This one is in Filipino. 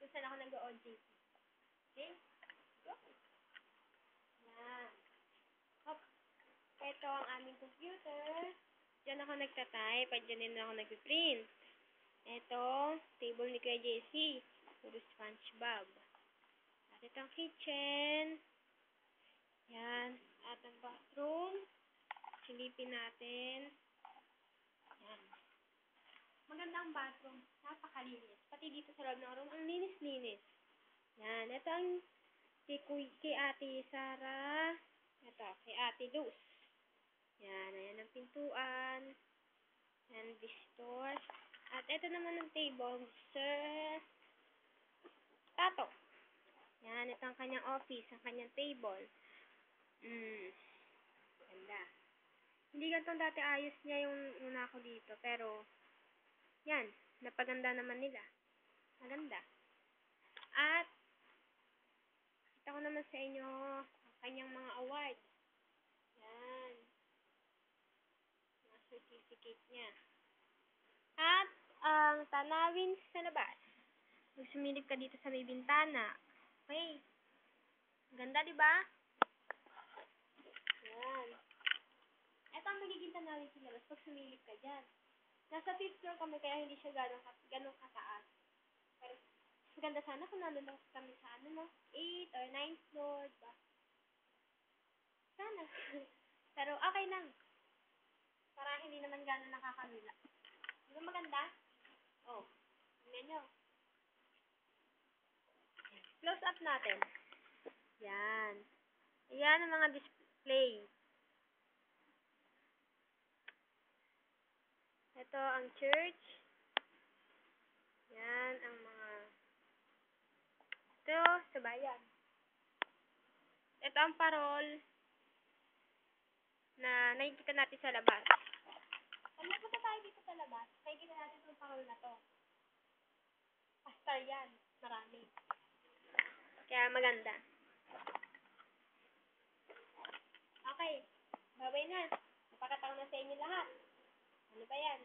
kung saan ako nag-OJT. Okay? Go. Yan. Hop. Ito ang aming computer. Diyan ako nagtatype. At diyan din ako nag-print. Ito, table ni Kuya JC. Puro SpongeBob. At ito ang kitchen. Yan. At ang bathroom. Silipin natin. Yan. Maganda ang bathroom. Napakalinis. Pati dito sa loob ng room, ang linis-linis. Yan. Ito ang kay Ate Sarah. Ito, kay Ate Luz. Yan. Ayan ang pintuan. Yan, visitor. At ito naman ang table, Sir Tato. Yan, ito ang kanyang office, ang kanyang table. Ganda. Hindi ganito dati ayos niya yung una ko dito, pero yan, napaganda naman nila. Maganda. At kita ko naman sa inyo ang kanyang mga awards. Yan. Mga certificate niya. At ang tanawin sa labas. Magsumilip ka dito sa may bintana. Okay. Ganda, di ba? Yan. Ito ang magiging tanawin sa labas pag sumilip ka dyan. Nasa 5th floor kami, kaya hindi siya ganong kataas. Pero, maganda sana kung nandun lang kami sa 8th or 9th floor, diba? Sana. Pero, okay lang. Para hindi naman gano'n nakakalula. Di ba maganda? Oh, tingnan nyo. Close up natin. Yan. Ayan ang mga display. Ito ang church. Yan ang mga ito sa bayan. Ito ang parol na nakikita natin sa labas. Pag napunta tayo dito sa labas, nakikita natin itong parol na to. Pastar yan. Marami. Kaya maganda. Okay. Babay na. Napakataon na sa inyo lahat. Ano ba yan?